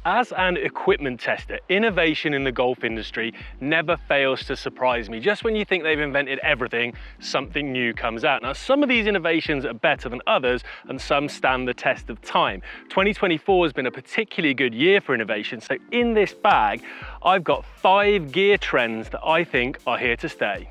As an equipment tester, innovation in the golf industry never fails to surprise me. Just when you think they've invented everything, something new comes out. Now, some of these innovations are better than others, and some stand the test of time. 2024 has been a particularly good year for innovation, so in this bag, I've got 5 gear trends that I think are here to stay.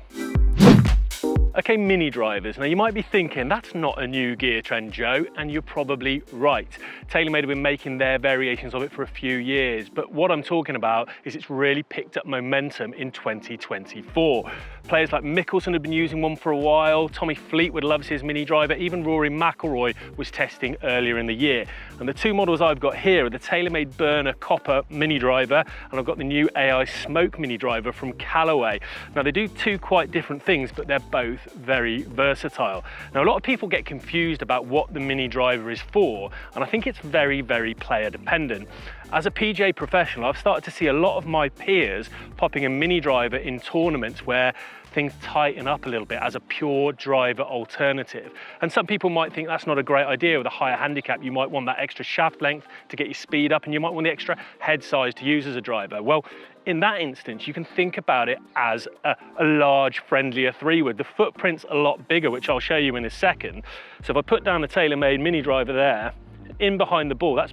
Okay, mini drivers. Now you might be thinking, that's not a new gear trend, Joe, and you're probably right. TaylorMade have been making their variations of it for a few years, but what I'm talking about is it's really picked up momentum in 2024. Players like Mickelson have been using one for a while, Tommy Fleetwood loves his mini driver, even Rory McIlroy was testing earlier in the year. And the 2 models I've got here are the TaylorMade Burner Copper mini driver, and I've got the new AI Smoke mini driver from Callaway. Now they do 2 quite different things, but they're both very versatile. Now a lot of people get confused about what the mini driver is for, and I think it's very, very player dependent. As a PGA professional, I've started to see a lot of my peers popping a mini driver in tournaments where things tighten up a little bit as a pure driver alternative. And some people might think that's not a great idea. With a higher handicap, you might want that extra shaft length to get your speed up, and you might want the extra head size to use as a driver. Well, in that instance, you can think about it as a large, friendlier 3-wood. The footprint's a lot bigger, which I'll show you in a second. So if I put down the TaylorMade mini driver there, in behind the ball, that's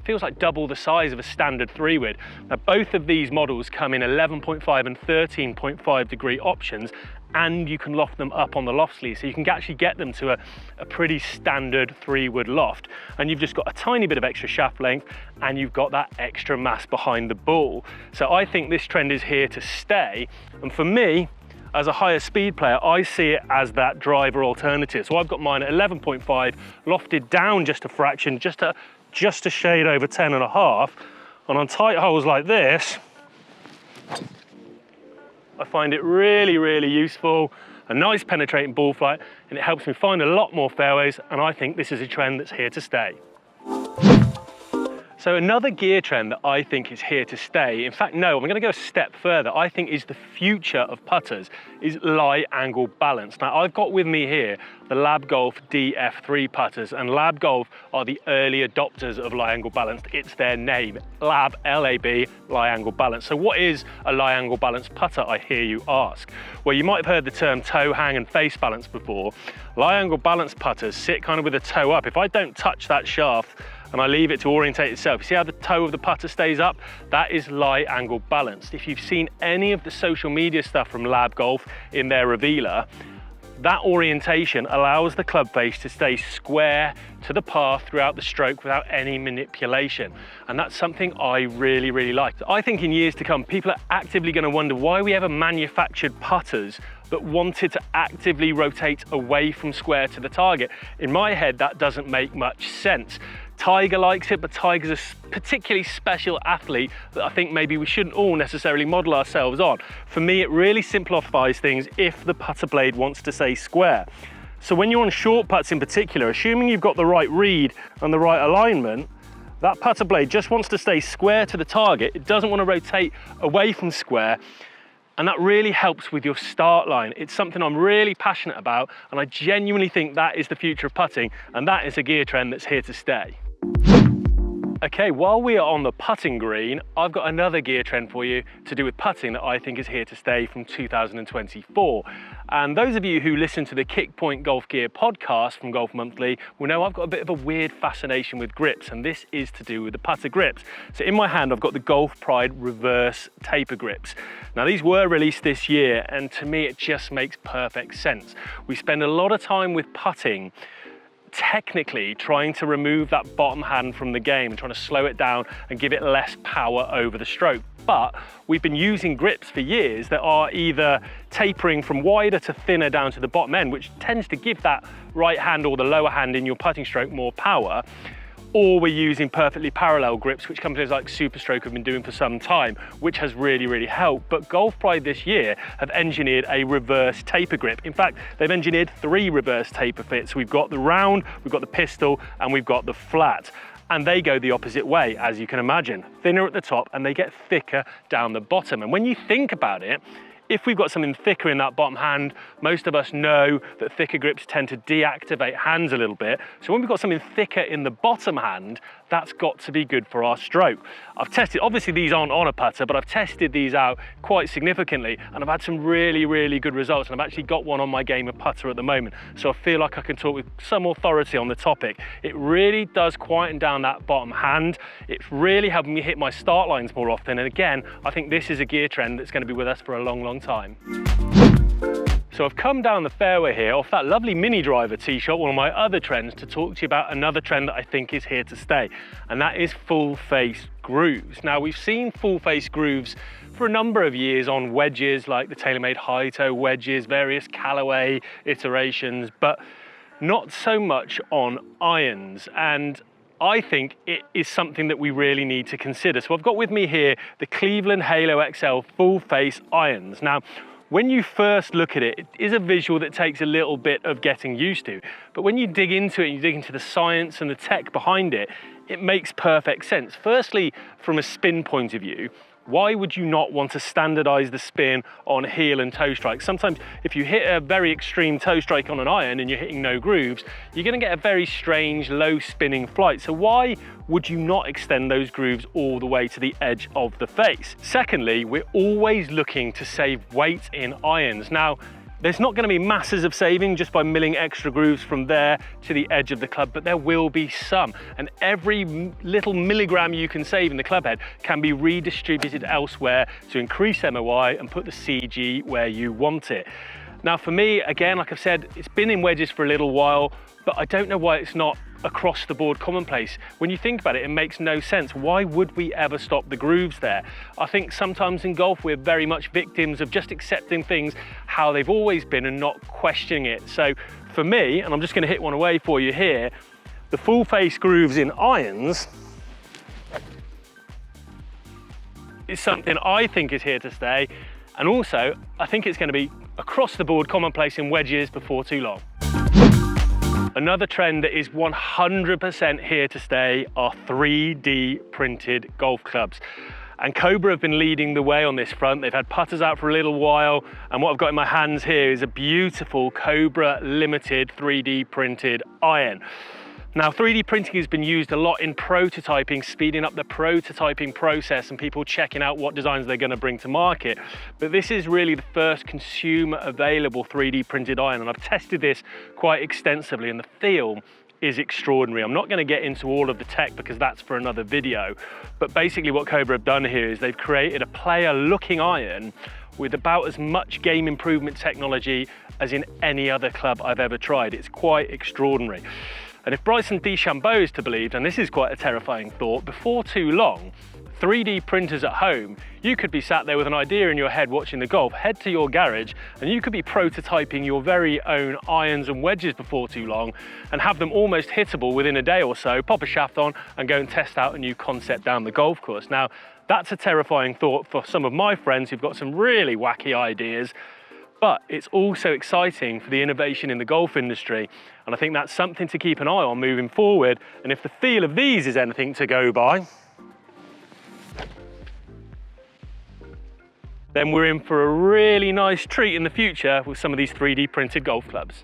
feels like double the size of a standard 3-wood. Now both of these models come in 11.5 and 13.5 degree options, and you can loft them up on the loft sleeve, so you can actually get them to a pretty standard 3-wood loft, and you've just got a tiny bit of extra shaft length, and you've got that extra mass behind the ball. So I think this trend is here to stay, and for me, as a higher speed player, I see it as that driver alternative. So I've got mine at 11.5, lofted down just a fraction, just a shade over 10.5, and on tight holes like this, I find it really, really useful, a nice penetrating ball flight, and it helps me find a lot more fairways, and I think this is a trend that's here to stay. So another gear trend that I think is here to stay, in fact, no, I'm gonna go a step further, I think is the future of putters, is lie angle balance. Now I've got with me here the Lab Golf DF3 putters, and Lab Golf are the early adopters of lie angle balance. It's their name, Lab, L-A-B, lie angle balance. So what is a lie angle balance putter, I hear you ask? Well, you might have heard the term toe hang and face balance before. Lie angle balance putters sit kind of with a toe up. If I don't touch that shaft, and I leave it to orientate itself. You see how the toe of the putter stays up? That is lie angle balanced. If you've seen any of the social media stuff from Lab Golf in their revealer, that orientation allows the club face to stay square to the path throughout the stroke without any manipulation. And that's something I really, really like. I think in years to come, people are actively going to wonder why we ever manufactured putters that wanted to actively rotate away from square to the target. In my head, that doesn't make much sense. Tiger likes it, but Tiger's a particularly special athlete that I think maybe we shouldn't all necessarily model ourselves on. For me, it really simplifies things if the putter blade wants to stay square. So when you're on short putts in particular, assuming you've got the right read and the right alignment, that putter blade just wants to stay square to the target. It doesn't want to rotate away from square. And that really helps with your start line. It's something I'm really passionate about, and I genuinely think that is the future of putting, and that is a gear trend that's here to stay. Okay, while we are on the putting green, I've got another gear trend for you to do with putting that I think is here to stay from 2024. And those of you who listen to the Kickpoint Golf Gear podcast from Golf Monthly will know I've got a bit of a weird fascination with grips, and this is to do with the putter grips. So in my hand, I've got the Golf Pride reverse taper grips. Now these were released this year, and to me, it just makes perfect sense. We spend a lot of time with putting technically trying to remove that bottom hand from the game and trying to slow it down and give it less power over the stroke. But we've been using grips for years that are either tapering from wider to thinner down to the bottom end, which tends to give that right hand or the lower hand in your putting stroke more power, or we're using perfectly parallel grips, which companies like Superstroke have been doing for some time, which has really, really helped. But Golf Pride this year have engineered a reverse taper grip. In fact, they've engineered 3 reverse taper fits. We've got the round, we've got the pistol, and we've got the flat. And they go the opposite way, as you can imagine. Thinner at the top, and they get thicker down the bottom. And when you think about it, if we've got something thicker in that bottom hand, most of us know that thicker grips tend to deactivate hands a little bit. So when we've got something thicker in the bottom hand, that's got to be good for our stroke. I've tested, obviously these aren't on a putter, but I've tested these out quite significantly and I've had some really, really good results, and I've actually got one on my game of putter at the moment. So I feel like I can talk with some authority on the topic. It really does quieten down that bottom hand. It's really helping me hit my start lines more often. And again, I think this is a gear trend that's going to be with us for a long, long time. So I've come down the fairway here off that lovely mini driver tee shot, one of my other trends, to talk to you about another trend that I think is here to stay, and that is full face grooves. Now, we've seen full face grooves for a number of years on wedges like the TaylorMade high toe wedges, various Callaway iterations, but not so much on irons. And I think it is something that we really need to consider. So I've got with me here the Cleveland Halo XL full face irons. Now, when you first look at it, it is a visual that takes a little bit of getting used to. But when you dig into it, you dig into the science and the tech behind it, it makes perfect sense. Firstly, from a spin point of view, why would you not want to standardize the spin on heel and toe strikes? Sometimes if you hit a very extreme toe strike on an iron and you're hitting no grooves, you're going to get a very strange low spinning flight. So why would you not extend those grooves all the way to the edge of the face? Secondly, we're always looking to save weight in irons. Now, there's not going to be masses of saving just by milling extra grooves from there to the edge of the club, but there will be some. And every little milligram you can save in the club head can be redistributed elsewhere to increase MOI and put the CG where you want it. Now, for me, again, like I've said, it's been in wedges for a little while, but I don't know why it's not across the board commonplace. When you think about it, it makes no sense. Why would we ever stop the grooves there? I think sometimes in golf we're very much victims of just accepting things how they've always been and not questioning it. So for me, and I'm just going to hit one away for you here, the full face grooves in irons is something I think is here to stay, and also I think it's going to be across the board commonplace in wedges before too long. Another trend that is 100% here to stay are 3D printed golf clubs. And Cobra have been leading the way on this front. They've had putters out for a little while, and what I've got in my hands here is a beautiful Cobra Limited 3D printed iron. Now, 3D printing has been used a lot in prototyping, speeding up the prototyping process and people checking out what designs they're going to bring to market. But this is really the first consumer available 3D printed iron, and I've tested this quite extensively, and the feel is extraordinary. I'm not going to get into all of the tech because that's for another video, but basically what Cobra have done here is they've created a player looking iron with about as much game improvement technology as in any other club I've ever tried. It's quite extraordinary. And if Bryson DeChambeau is to believe, and this is quite a terrifying thought, before too long, 3D printers at home, you could be sat there with an idea in your head watching the golf, head to your garage, and you could be prototyping your very own irons and wedges before too long and have them almost hittable within a day or so, pop a shaft on and go and test out a new concept down the golf course. Now, that's a terrifying thought for some of my friends who've got some really wacky ideas, but it's also exciting for the innovation in the golf industry. And I think that's something to keep an eye on moving forward. And if the feel of these is anything to go by, then we're in for a really nice treat in the future with some of these 3D printed golf clubs.